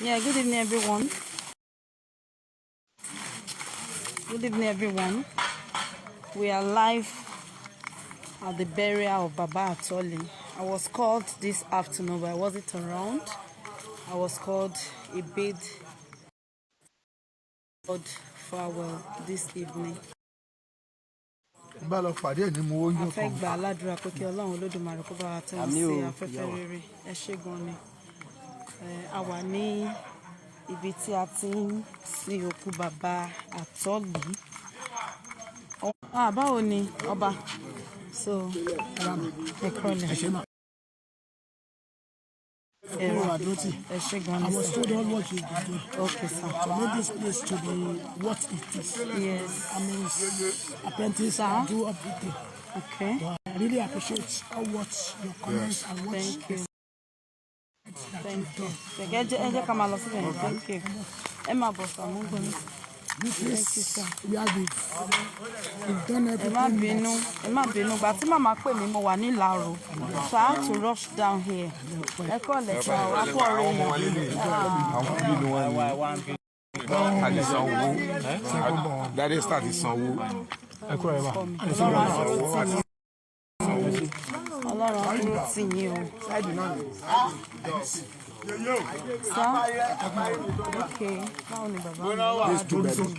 Yeah, good evening, everyone. Good evening, everyone. We are live at the burial of Baba Atoli. I was called this afternoon, but I wasn't around. I was called a bid farewell this evening. A fẹ́ gba aládùúrà pé kí Ọlọ́run Olódùmarè kó bá wa tẹ́ wọn sí afẹ́fẹ́ rere. Ẹ ṣé gan ni. A wà ní ibi tí a ti ń sin òkú Baba Atoli. Báwo ni ọba? So, ẹ kúrọ̀lẹ́. I was told all what you do. Okay, sir. To make this place to be what it is. Yes. I mean, apprentice do everything. Okay. But I really appreciate all what your comments and what. Thank you. Thank you. Thank you. Emma Bossa, this is we have it. We've done everything. Emma Binu, but tí màmá pè mí mo wà ní Laro. So I had to rush down here. I call it that is start is Sanwo. Ọlọ́run dúró tì yín o. Sir? Okay. How ni baba? This two bedroom.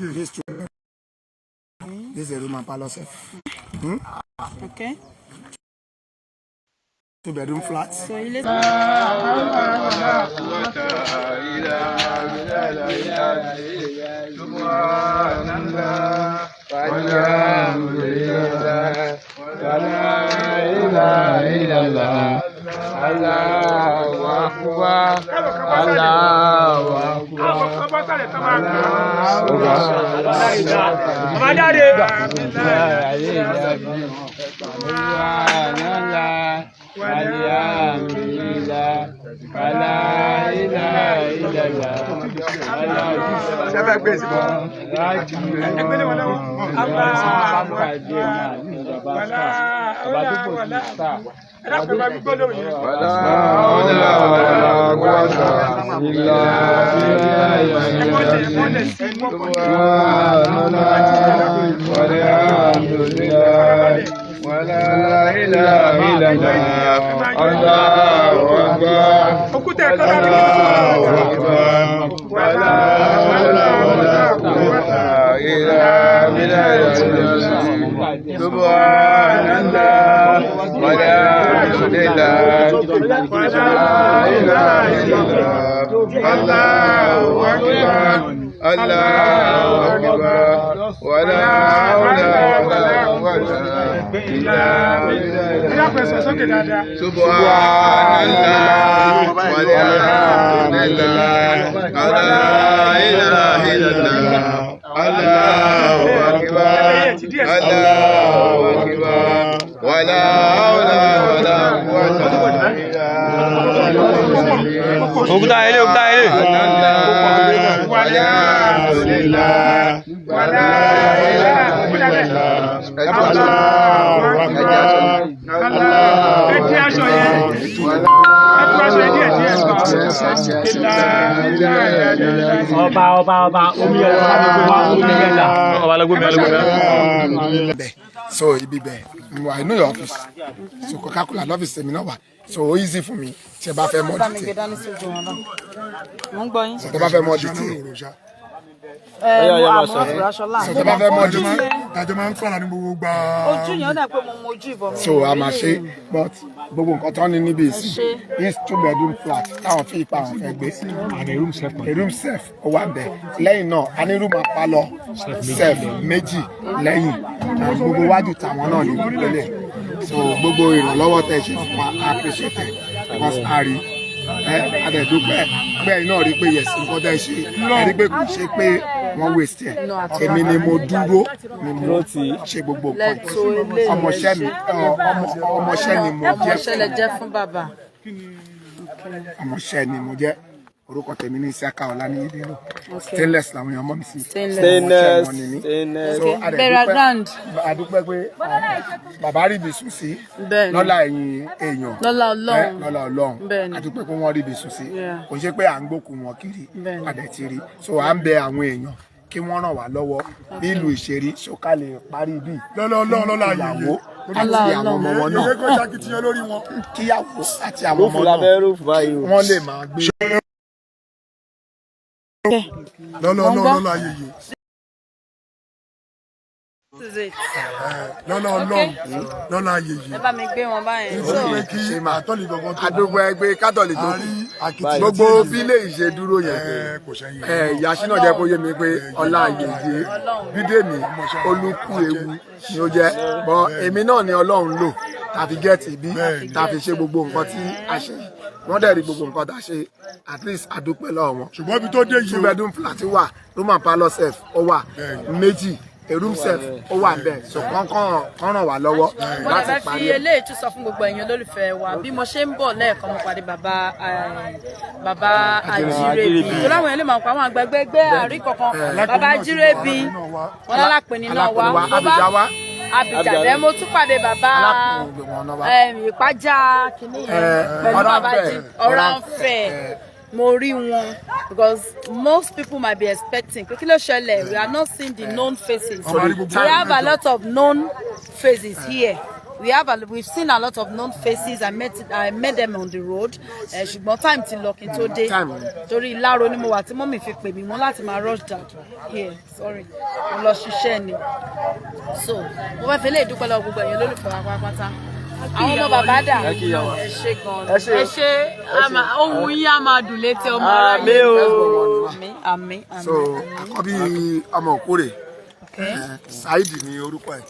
This is a room and parlor set. Okay. 2 bedroom flat. So you let Allahu Akbar, Allahu Akbar. So it be there. I know your office. So Coca-Cola office is so easy for me. So if I have more detail. So if I have more detail. So I'm a she, but gbogbo nǹkan tó ní níbí sí this 2 bedroom flat táwọn fi ipa àwọn fẹ́ gbé and a room self ó wà ńbẹ̀ lẹ́yìn náà a ní room àpalọ self méjì lẹ́yìn gbogbo wájú táwọn náà ní ìpínlẹ̀ so gbogbo ìrànlọ́wọ́ tẹ́ ṣe fún wa appreciate it because a rí adẹ̀dúpẹ́ gbẹ̀yìn náà rí pé yes nǹkan tẹ́ ṣe rí pé kò ṣe pé wọ́n waste ẹ̀ èmi ni mo dúró ni mo ṣe gbogbo point ọmọọṣẹ́ ni mo jẹ́ fún bàbá ọmọọṣẹ́ ni mo jẹ́ orúkọ tèmi ní Isiaka Ọláníyìdélò. Stainless làwọn èèyàn mọ̀ mí sí. Stainless. So adúpẹ́ pé bàbá rí ibi sùn sí lọ́la ẹ̀yìn èèyàn lọ́la Ọlọ́run adúpẹ́ pé wọ́n rí ibi sùn sí kò ṣe pé à ń gbókù wọn kiri adẹ̀tí rí so à ń bẹ àwọn èèyàn kí wọ́n ràn wá lọ́wọ́ bí ìlú ìṣeré ṣóká lè parí bí lọ́la ìyàwó àti àwọn ọmọ wọn náà kíyàwó àti àwọn ọmọ náà wọ́n lè máa gbé. lọ́la yeye. lọ́la yeye. ẹ bá mi gbé wọn báyìí. àdúgbò ẹgbẹ́ kátólì tó gbogbo bílẹ̀ ìṣe dúró yẹn ìyá sínú jẹ́ kó yé mi pé ọlá yeye bídèmí olúkú ewu ni ó jẹ́ bọ́ èmi náà ni Ọlọ́run lò tàbí gẹ́ẹ̀tì bí tàbí ṣe gbogbo nǹkan tí a ṣe wọ́n dẹ̀ rí gbogbo nǹkan tá a ṣe at least àdúpẹ́ lọ́wọ́ wọn. ṣùgbọ́n ibi tó dé yìí 2-bedroom flat wà room parlour self ó wà méjì a room self ó wà bẹ́ẹ̀ so kàn ràn wá lọ́wọ́ láti parí ẹ̀. mo lè fi eléyìí tún sọ fún gbogbo ẹ̀yin olólùfẹ́ wa bí mo ṣe ń bọ̀ lẹ́ẹ̀kan mo pàdé bàbá Ajírébi tó láwọn èèyàn lè máa ń pa àwọn àgbẹ̀gbẹ́ àrí kankan bàbá Ajírébi wọn lálápẹ̀ni náà wá Abidjan mo tún pàdé bàbá ìpájà kìnìún pẹ̀lú bàbá Ọ̀rànfẹ̀ mo rí wọn because most people might be expecting kí ló ṣẹlẹ̀ we are not seeing the known faces we have a lot of known faces here we've seen a lot of known faces. I met them on the road ṣùgbọ́n time ti lọ kí n tó dé torí Ìlaro ni mo wà tí mọ́mì fi pè mí wọ́n láti máa rush down here sorry mo lọ ṣiṣẹ́ ni so mo fẹ́ fi lè dúpẹ́ lọ́wọ́ gbogbo ẹ̀yin olólùfẹ́ wa pátápátá àwọn ọmọ bàbá dà ẹ ṣé gan-an ẹ ṣé ohun yín á máa dùn létí ọmọ ara yìí àmín. so àkọ́bí ọmọ Òkúrè Saidi ni orúkọ ẹ̀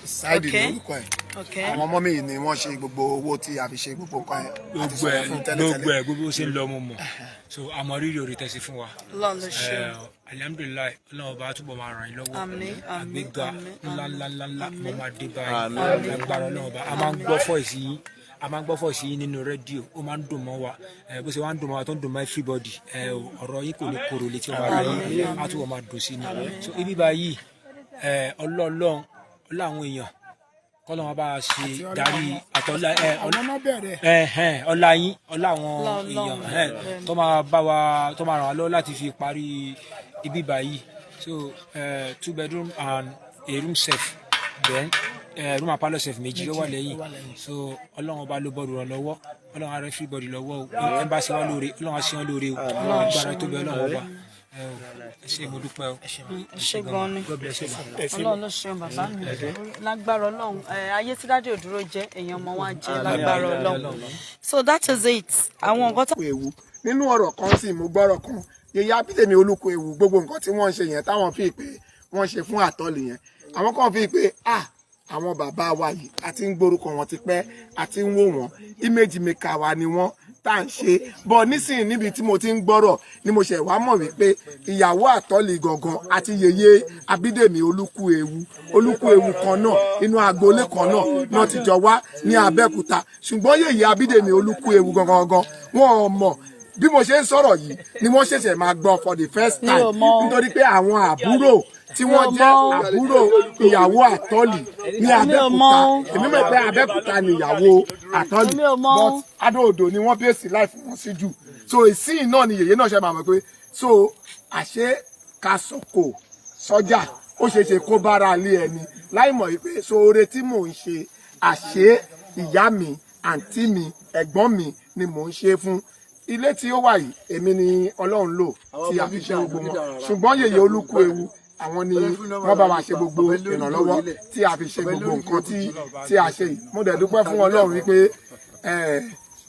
Saidi ni orúkọ ẹ̀ àwọn ọmọ mi ni wọ́n ṣe gbogbo owó tí a fi ṣe gbogbo nǹkan ẹ̀ gbogbo ṣe ń lọ mọ̀ mọ̀ so àmọ́ rírì orí tẹ̀sí fún wa alhamdulilayi Ọlọ́run bá túbọ̀ máa ràn yín lọ́wọ́ àgbéga ńláńláńlá mo máa dé báyìí agbára Ọlọ́run bá a máa ń gbọ́ fọ́ọ̀sì yín nínú rédíò ó máa ń dùn mọ́ wa bó ṣe wá ń dùn mọ́ wa tó ń dùn mọ́ everybody ọ̀rọ̀ yín kò ní kóró létí ọmọ ara yín á túbọ̀ máa dùn sí ni so ibi báyìí ọlọ́ọ̀lọ́run láwọn èèyàn kọ́lọ́ wọn bá a ṣe darí àtọ́lá ọlá yín ọlá àwọn èèyàn tó máa bá wa tó máa ràn wá lọ́wọ́ láti fi parí ibi báyìí so 2-bedroom and a room self then room and parlour self méjì ló wà lẹ́yìn so ọlọ́run ọba ló bọ́ọ̀lù ràn lọ́wọ́ ọlọ́run ara everybody lọ́wọ́ o ẹ̀ ń bá ṣe wá lóore ọlọ́run á ṣe wọ́n lóore o agbára tó bẹ ọlọ́run ọba ṣe mo dúpẹ́ o ṣe gan ni Ọlọ́run ló ṣeun bàbá mi lágbára Ọlọ́run ayé tí dájú òdúró jẹ èèyàn ọmọ wa jẹ lágbára Ọlọ́run so that is it àwọn nǹkan tó. nínú ọ̀rọ̀ kan sì mo gbọ́rọ̀ kan yẹyẹ Abídèmí olúkọ ewu gbogbo nǹkan tí wọ́n ń ṣe yẹn táwọn fi pé wọ́n ṣe fún Atoli yẹn àwọn kan fi pé àwọn bàbá wa yìí àti ń gbórúkọ wọn ti pẹ́ àti ń wò wọ́n image maker wa ni wọ́n tá à ń ṣe bọ́ nísìnyí níbi tí mo ti ń gbọ́rọ̀ ni mo ṣẹ̀ wá mọ̀ wípé ìyàwó Atoli gangan àti yèyé Abídèmí olúkú ewu kan náà inú agboolé kan náà ti jọ wá ní Abẹ́òkúta ṣùgbọ́n yèyé Abídèmí olúkú ewu gangan wọn ò mọ̀ bí mo ṣe ń sọ̀rọ̀ yìí ni wọ́n ṣẹ̀ṣẹ̀ máa gbọ́ for the first time nítorí pé àwọn àbúrò tí wọ́n jẹ́ àbúrò ìyàwó Atoli ní Abẹ́òkúta èmi mọ̀ pé Abẹ́òkúta ni ìyàwó Atoli but Adó-Odò ni wọ́n bèsì láìfù wọn sí jù so ìsìn náà ni yèyé náà ṣe máa mọ̀ pé so àṣé ká sọ̀kò sọ́jà ó ṣeé ṣe kó bára lé ẹni láì mọ̀ pé so oore tí mò ń ṣe àṣé ìyá mi àǹtí mi ẹ̀gbọ́n mi ni mò ń ṣe fún ilé tí ó wà yìí èmi ni Ọlọ́run lò tí a fi ṣe gbogbo wọn ṣùgbọ́n yèyé olúkú ewu àwọn ni wọ́n bá wa ṣe gbogbo ìrànlọ́wọ́ tí a fi ṣe gbogbo nǹkan tí a ṣe yìí mo dẹ̀ dúpẹ́ fún Ọlọ́run wípé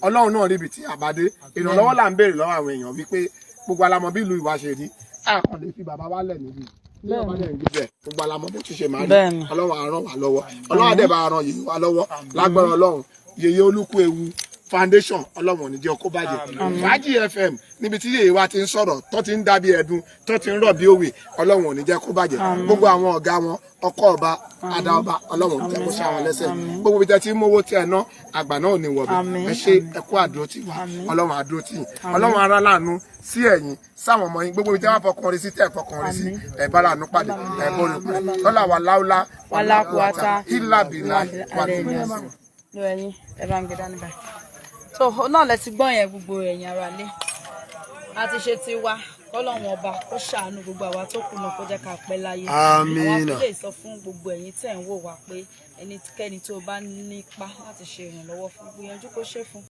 Ọlọ́run náà ríbi tí a bá dé ìrànlọ́wọ́ là ń béèrè lọ́wọ́ àwọn èèyàn wípé gbogbo alamọ bí ìlú ìwà ṣe rí àkàn lè fi bàbá wálẹ̀ níbi bí bàbá dẹ̀ ń gbé bẹ̀ gbogbo alamọ bó ti ṣe máa rí Ọlọ́run á ràn wá lọ́wọ́ Ọlọ́run á dẹ̀ bá ràn yèyé wa lọ́wọ́ lágbára Ọlọ́run yèyé olúkú ewu foundation ọlọ́run ò ní jẹ́ kó bàjẹ́ Fàájì FM níbi tí yèyé wa ti ń sọ̀rọ̀ tó ti ń dàbí ẹ̀dùn tó ti ń rọ̀ bí òwe ọlọ́run ò ní jẹ́ kó bàjẹ́ gbogbo àwọn ọ̀gá wọn ọkọ ọba adá ọba ọlọ́run ò ní jẹ́ kó ṣe àwọn lẹ́sẹ̀ gbogbo ibi tẹ́ ti mówó tí ẹ ná àgbà náà ò ní wọ̀bẹ̀ ẹ ṣe ẹkú àdúró tì wá ọlọ́run àdúró tì yín ọlọ́run ara láàánú sí ẹ̀yin sáwọn ọmọ yín gbogbo ibi tẹ́ wá fọkàn rí sí tẹ́ fọkàn rí sí ẹ̀ bá láàánú pàdé ẹ̀ bọ́ọ̀lù pàdé lọ́la wà láúlá wàlákùwátá ìlàbìlà so náà lẹ ti gbọ́ yẹn gbogbo ẹ̀yin ará lé a ti ṣe ti wa kọ́lọ́run ọba kó ṣàánú gbogbo àwa tó kùnà kó jẹ́ ká pẹ́ láyé àmín àwọn lè sọ fún gbogbo ẹ̀yin tẹ́ ń wò wá pé ẹnikẹ́ni tó bá nípa láti ṣe ìrànlọ́wọ́ fún gbìyànjú kó ṣe fún